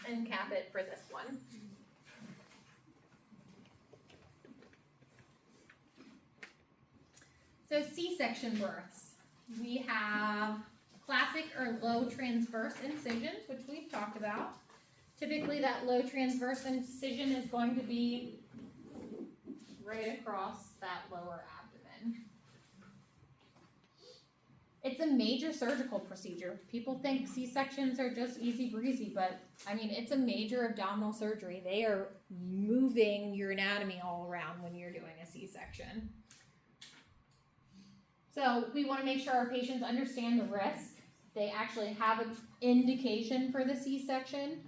And caput for this one. So C-section births. We have classic or low transverse incisions, which we've talked about. Typically that low transverse incision is going to be right across that lower abdomen. It's a major surgical procedure. People think C-sections are just easy breezy, but I mean, it's a major abdominal surgery. They are moving your anatomy all around when you're doing a C-section. So we want to make sure our patients understand the risk. They actually have an indication for the C-section.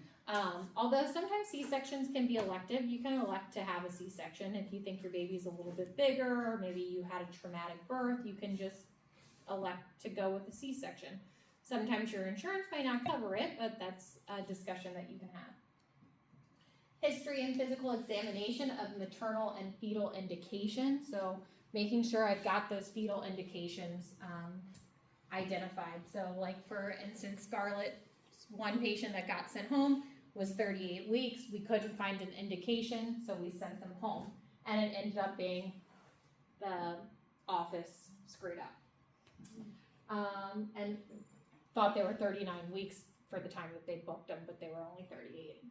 Although sometimes C-sections can be elective. You can elect to have a C-section if you think your baby's a little bit bigger, or maybe you had a traumatic birth. You can just elect to go with a C-section. Sometimes your insurance might not cover it, but that's a discussion that you can have. History and physical examination of maternal and fetal indication. So making sure I've got those fetal indications identified. So like for instance, Scarlett, one patient that got sent home was 38 weeks. We couldn't find an indication, so we sent them home. And it ended up being the office screwed up. And thought they were 39 weeks for the time that they booked them, but they were only 38.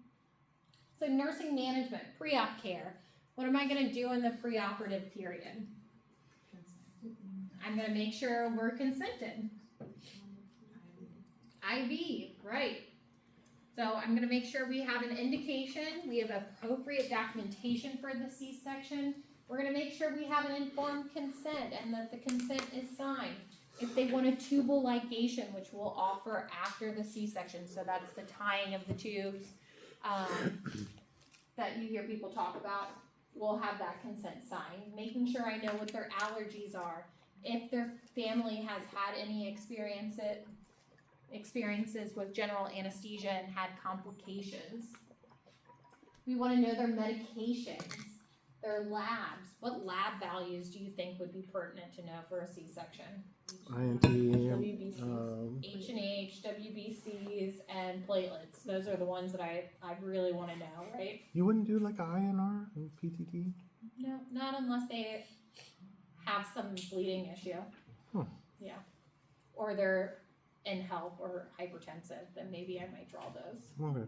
So nursing management, pre-op care. What am I gonna do in the preoperative period? I'm gonna make sure we're consented. IV, right. So I'm gonna make sure we have an indication, we have appropriate documentation for the C-section. We're gonna make sure we have an informed consent and that the consent is signed. If they want a tubal ligation, which we'll offer after the C-section, so that's the tying of the tubes that you hear people talk about, we'll have that consent signed. Making sure I know what their allergies are. If their family has had any experiences with general anesthesia and had complications. We want to know their medications, their labs. What lab values do you think would be pertinent to know for a C-section? INT, H&H, WBCs, and platelets. Those are the ones that I really want to know, right? you wouldn't do like a INR and PTT? No, not unless they have some bleeding issue. Huh. Yeah. Or they're in HELP or hypertensive, then maybe I might draw those. Okay.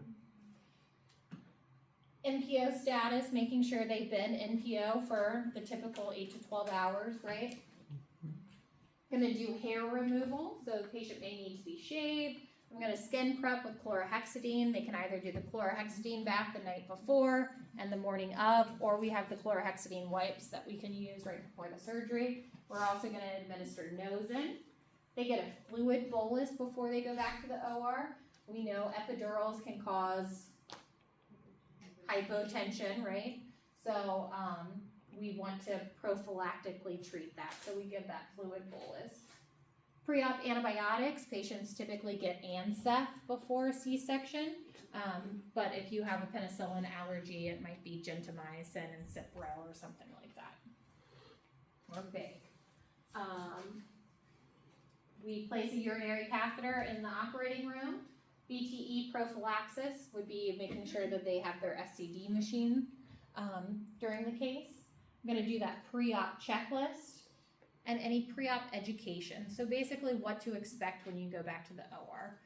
NPO status, making sure they've been NPO for the typical 8 to 12 hours, right? Gonna do hair removal, so the patient may need to be shaved. I'm gonna skin prep with chlorhexidine. They can either do the chlorhexidine bath the night before and the morning of, or we have the chlorhexidine wipes that we can use right before the surgery. We're also gonna administer Nosin. They get a fluid bolus before they go back to the OR. We know epidurals can cause hypotension, right? So we want to prophylactically treat that, so we give that fluid bolus. Pre-op antibiotics, patients typically get Ansef before a C-section, but if you have a penicillin allergy, it might be gentamicin and Cipro or something like that, or big. We place a urinary catheter in the operating room. BTE prophylaxis would be making sure that they have their SCD machine during the case. I'm gonna do that pre-op checklist and any pre-op education. So basically what to expect when you go back to the OR.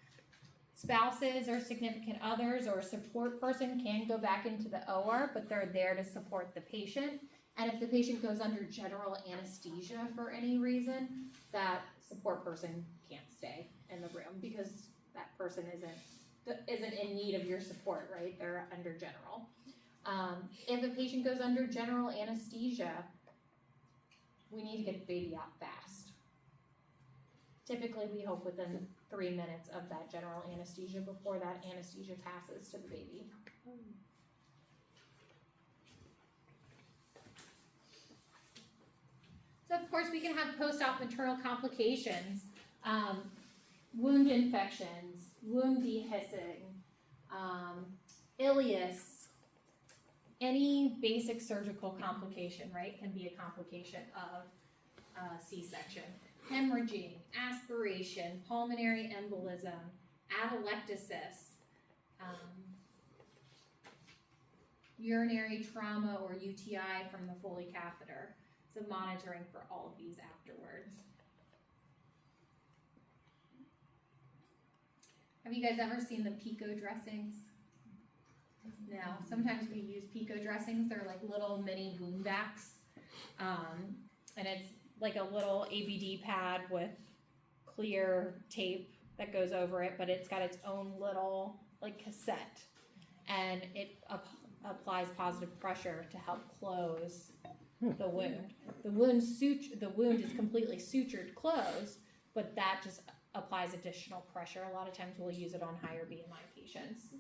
Spouses or significant others or a support person can go back into the OR, but they're there to support the patient. And if the patient goes under general anesthesia for any reason, that support person can't stay in the room because that person isn't in need of your support, right? They're under general. If a patient goes under general anesthesia, we need to get the baby out fast. Typically, we hope within 3 minutes of that general anesthesia before that anesthesia passes to the baby. So of course, we can have post-op maternal complications, wound infections, wound dehiscing, ileus, any basic surgical complication, right, can be a complication of C-section. Hemorrhaging, aspiration, pulmonary embolism, atelectasis, urinary trauma or UTI from the Foley catheter. So monitoring for all of these afterwards. Have you guys ever seen the Pico dressings? No, sometimes we use Pico dressings. They're like little mini wound vacs And it's like a little ABD pad with clear tape that goes over it, but it's got its own little like cassette, and it applies positive pressure to help close the wound. The wound is completely sutured closed, but that just applies additional pressure. A lot of times we'll use it on higher BMI patients.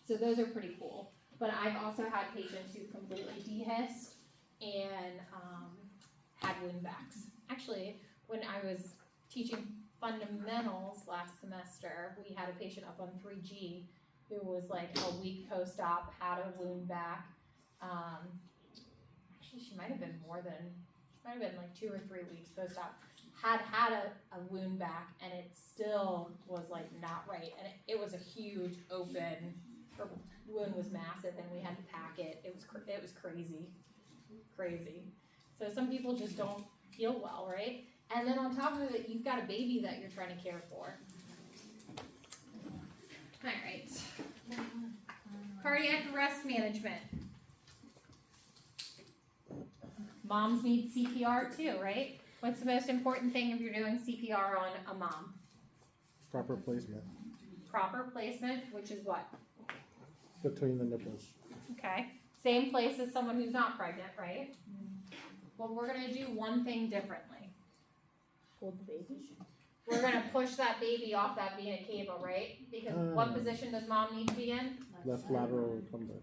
So those are pretty cool. But I've also had patients who completely dehisced and had wound backs. Actually, when I was teaching fundamentals last semester, we had a patient up on 3G who was like a week post-op, had a wound back. Actually, she might have been like 2 or 3 weeks post-op. Had a wound back, and it still was like not right, and it was a huge open. Her wound was massive, and we had to pack it. It was crazy. So some people just don't heal well, right? And then on top of it, you've got a baby that you're trying to care for. All right. Cardiac arrest management. Moms need CPR too, right? What's the most important thing if you're doing CPR on a mom? Proper placement Proper placement, which is what? between the nipples. Okay. Same place as someone who's not pregnant, right? Well, we're gonna do one thing differently. Hold the baby. We're gonna push that baby off that vena cava, right? Because what position does mom need to be in? Left lateral recumbent.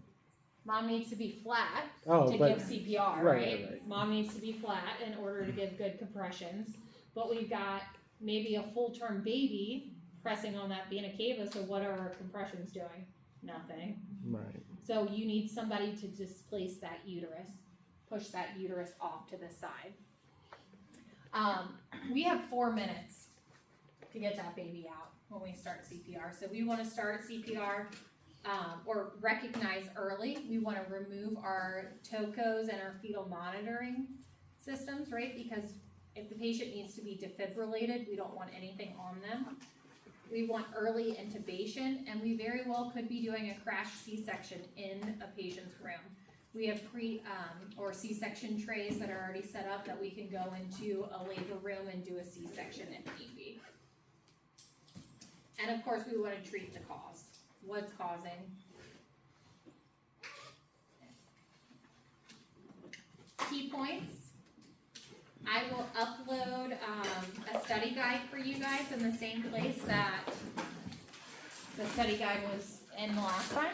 Mom needs to be flat Oh, to but give CPR, right. Mom needs to be flat in order to give good compressions. But we've got maybe a full-term baby pressing on that vena cava, so what are our compressions doing? Nothing. right. So you need somebody to displace that uterus, push that uterus off to the side. We have 4 minutes to get that baby out when we start CPR. So we want to start CPR or recognize early. We want to remove our TOCOs and our fetal monitoring systems, right? Because if the patient needs to be defibrillated, we don't want anything on them. We want early intubation, and we very well could be doing a crash C-section in a patient's room. We have or C-section trays that are already set up that we can go into a labor room and do a C-section if need be. And of course, we want to treat the cause. What's causing? Key points. I will upload a study guide for you guys in the same place that the study guide was in the last time.